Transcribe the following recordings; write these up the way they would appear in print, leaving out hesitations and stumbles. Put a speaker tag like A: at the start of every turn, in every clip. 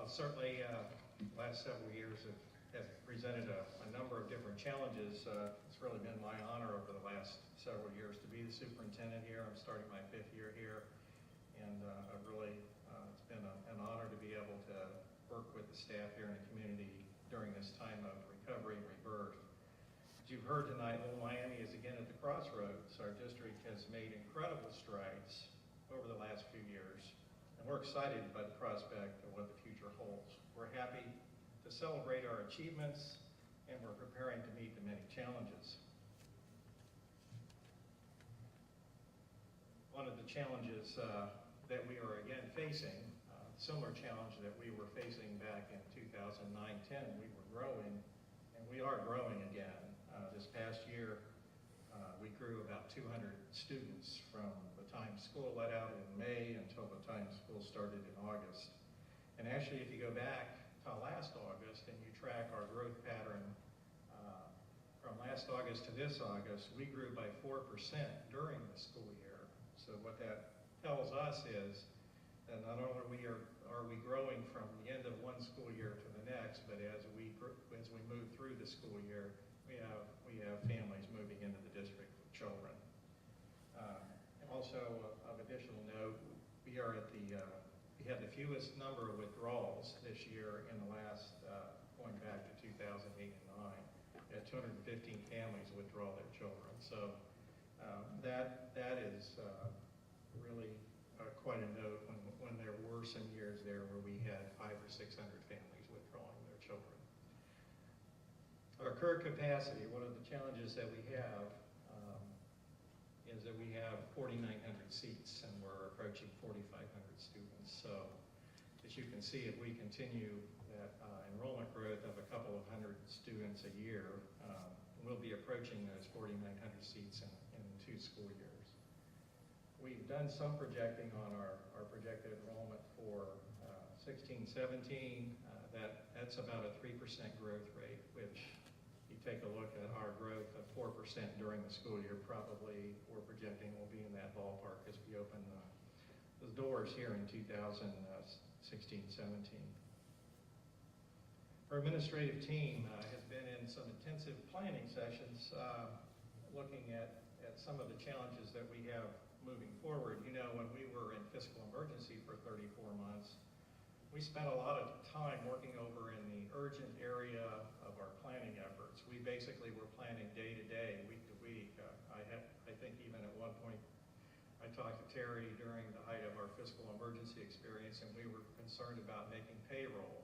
A: Well, certainly, the last several years have presented a number of different challenges. It's really been my honor over the last several years to be the superintendent here. I'm starting my 5th year here, and I've really, it's been an honor to be able to work with the staff here in the community during this time of recovery and rebirth. As you've heard tonight, Little Miami is again at the crossroads. Our district has made incredible strides over the last few years, and we're excited by the prospect of what the future holds. We're happy to celebrate our achievements, and we're preparing to meet the many challenges. One of the challenges that we are again facing, similar challenge that we were facing back in 2009-10, we were growing, and we are growing again. This past year, we grew about 200 students from the time school let out in May until the time school started in August. And actually, if you go back to last August and you track our growth pattern from last August to this August, we grew by 4% during the school year. So what that tells us is that not only are we growing from the end of one school year to the next, but as we move through the school year, we have families moving into the district with children. Also, of additional note, we had the fewest number of withdrawals this year in the last, going back to 2008 and 9. We had 215 families withdraw their children. So that is really quite a note when there were some years there where we had 500 or 600 families withdrawing their children. Our current capacity, one of the challenges that we have is that we have 4,900 seats and we're approaching 4,500 students. So as you can see, if we continue that enrollment growth of a couple of hundred students a year, we'll be approaching those 4,900 seats in 2 school years. We've done some projecting on our projected enrollment for 16-17. That's about a 3% growth rate, which you take a look at our growth of 4% during the school year, probably we're projecting will be in that ballpark as we open the doors here in 2016-17. Our administrative team has been in some intensive planning sessions looking at some of the challenges that we have moving forward. You know, when we were in fiscal emergency for 34 months, we spent a lot of time working over in the urgent area of our planning efforts. We basically were planning day to day, week to week. I think even at one point, I talked to Terry during the height of our fiscal emergency experience, and we were concerned about making payroll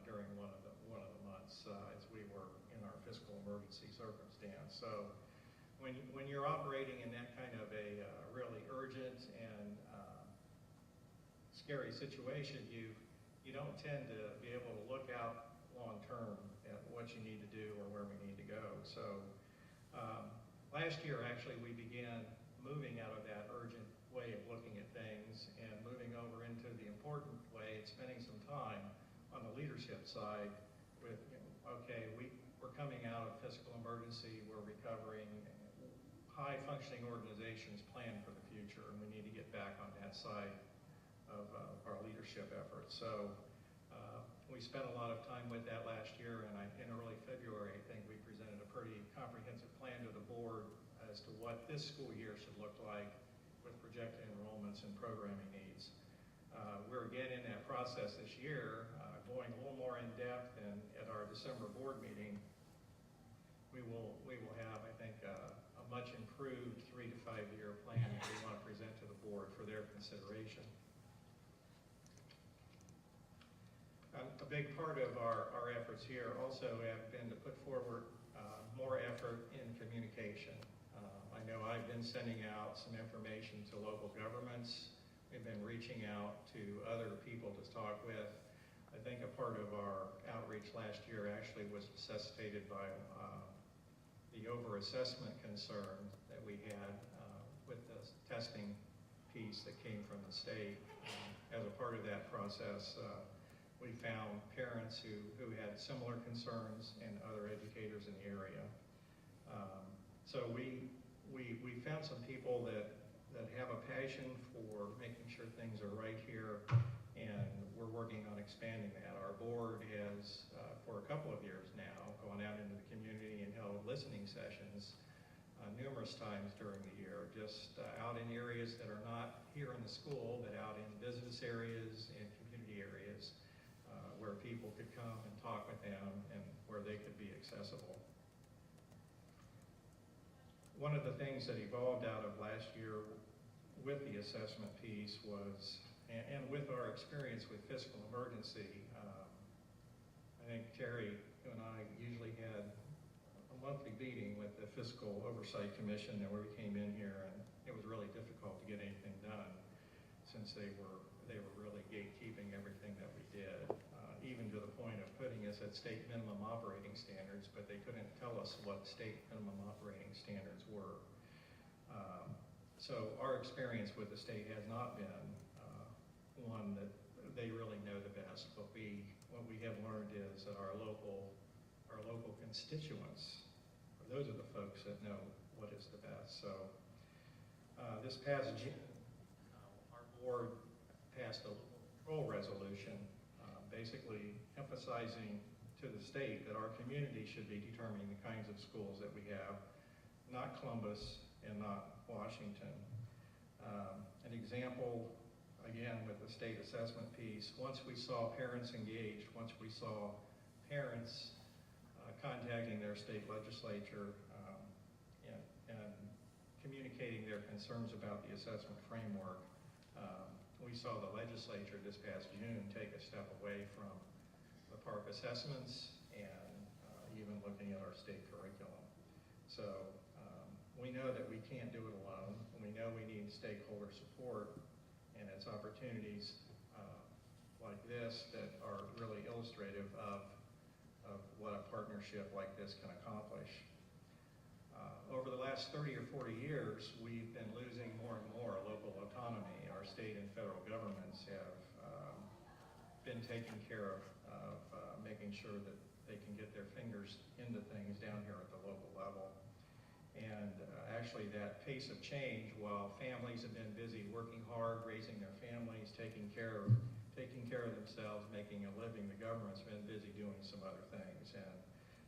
A: during one of the months as we were in our fiscal emergency circumstance. So when you're operating in that kind of a really urgent and scary situation, you don't tend to be able to look out long term at what you need to do or where we need to go. So last year, actually, we began moving out of that urgent way of looking at things and moving over into the important way and spending some time on the leadership side with, okay, we're coming out of fiscal emergency, we're recovering. High-functioning organizations plan for the future, and we need to get back on that side of our leadership efforts. So we spent a lot of time with that last year, and in early February, I think we presented a pretty comprehensive plan to the board as to what this school year should look like with projected enrollments and programming needs. We're again in that process this year, going a little more in depth, and at our December board meeting, we will have, I think, a much improved 3 to 5 year plan that we want to present to the board for their consideration. A big part of our efforts here also have been to put forward more effort in communication. I know I've been sending out some information to local governments. We've been reaching out to other people to talk with. I think a part of our outreach last year actually was necessitated by the over-assessment concern that we had with the testing piece that came from the state. As a part of that process, we found parents who had similar concerns and other educators in the area. So we found some people that have a passion for making sure things are right here, and we're working on expanding that. Our board has, for a couple of years now, gone out into the community and held listening sessions numerous times during the year, just out in areas that are not here in the school, but out in business areas and community areas where people could come and talk with them and where they could be accessible. One of the things that evolved out of last year with the assessment piece was, and with our experience with fiscal emergency, I think Terry and I usually had a monthly meeting with the Fiscal Oversight Commission and where we came in here, and it was really difficult to get anything done since they were really gatekeeping everything that we did, even to the point of putting us at state minimum operating standards, but they couldn't tell us what state minimum operating standards were. So our experience with the state has not been one that they really know the best, but what we have learned is that our local constituents, those are the folks that know what is the best. So this past June, our board passed a local control resolution, basically emphasizing to the state that our community should be determining the kinds of schools that we have, not Columbus and not Washington. An example, again, with the state assessment piece, once we saw parents engaged, once we saw parents contacting their state legislature and communicating their concerns about the assessment framework, we saw the legislature this past June take a step away from the park assessments and even looking at our state curriculum. So we know that we can't do it alone, and we know we need stakeholder support, and it's opportunities like this that are really illustrative of what a partnership like this can accomplish. Over the last 30 or 40 years, we've been losing more and more local autonomy. Our state and federal governments have been taking care of making sure that they can get their fingers into things down here at the local level. And actually that pace of change, while families have been busy working hard, raising their families, taking care of themselves, making a living, the government's been busy doing some other things. And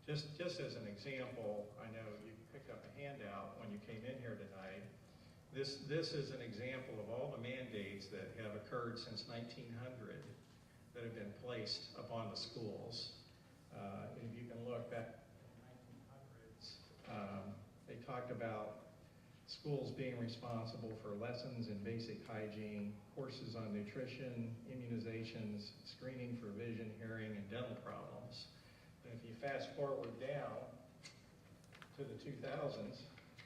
A: just as an example, I know you picked up a handout when you came in here tonight. This is an example of all the mandates that have occurred since 1900 that have been placed upon the schools. If you can look back in the 1900s, they talked about schools being responsible for lessons in basic hygiene, courses on nutrition, immunizations, screening for vision, hearing, and dental problems. And if you fast forward down to the 2000s,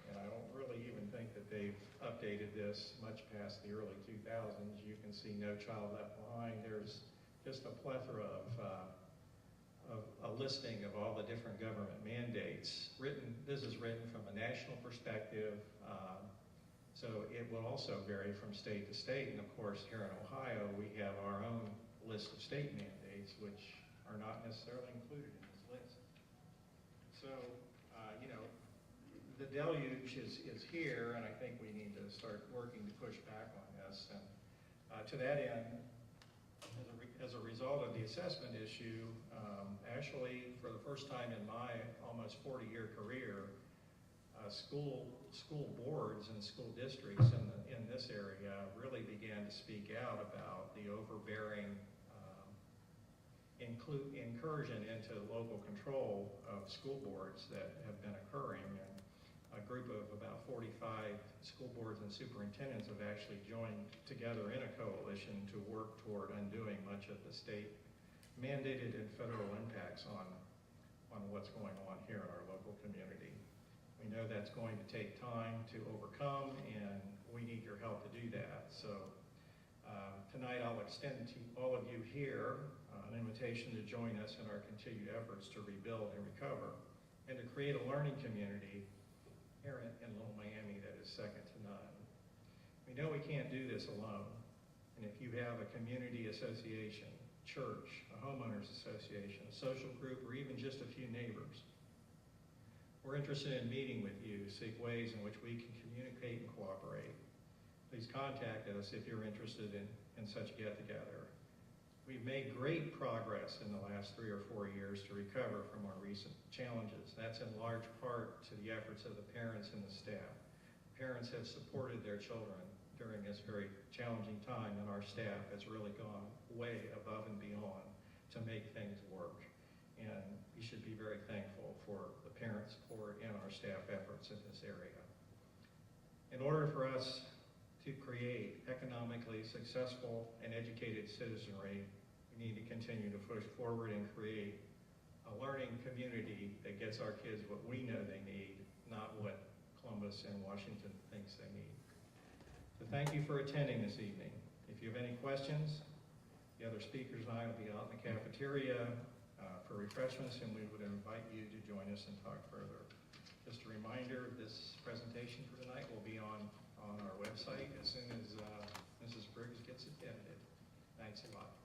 A: and I don't really even think that they've updated this much past the early 2000s, you can see No Child Left Behind. There's just a plethora of a listing of all the different government mandates. This is written from a national perspective, so it will also vary from state to state. And of course, here in Ohio, we have our own list of state mandates, which are not necessarily included in this list. So, the deluge is here, and I think we need to start working to push back on this. And to that end, as a result of the assessment issue, actually, for the first time in my almost 40-year career, school boards and school districts in this area really began to speak out about the overbearing incursion into local control of school boards that have been occurring. And a group of about 45 school boards and superintendents have actually joined together in a coalition to work toward undoing much of the state mandated and federal impacts on what's going on here in our local community. We know that's going to take time to overcome, and we need your help to do that. So tonight I'll extend to all of you here an invitation to join us in our continued efforts to rebuild and recover, and to create a learning community here in Little Miami that is second to none. We know we can't do this alone, and if you have a community association, church, a homeowners association, a social group, or even just a few neighbors, we're interested in meeting with you, seek ways in which we can communicate and cooperate. Please contact us if you're interested in such a get-together. We've made great progress in the last 3 or 4 years to recover from our recent challenges. That's in large part to the efforts of the parents and the staff. Parents have supported their children during this very challenging time, and our staff has really gone way above and beyond to make things work. And you should be very thankful for the parent support and our staff efforts in this area. In order for us to create economically successful and educated citizenry, we need to continue to push forward and create a learning community that gets our kids what we know they need, not what Columbus and Washington thinks they need. So thank you for attending this evening. If you have any questions, the other speakers and I will be out in the cafeteria for refreshments, and we would invite you to join us and talk further. Just a reminder, this presentation for tonight will be on our website as soon as Mrs. Briggs gets it edited. Thanks a lot.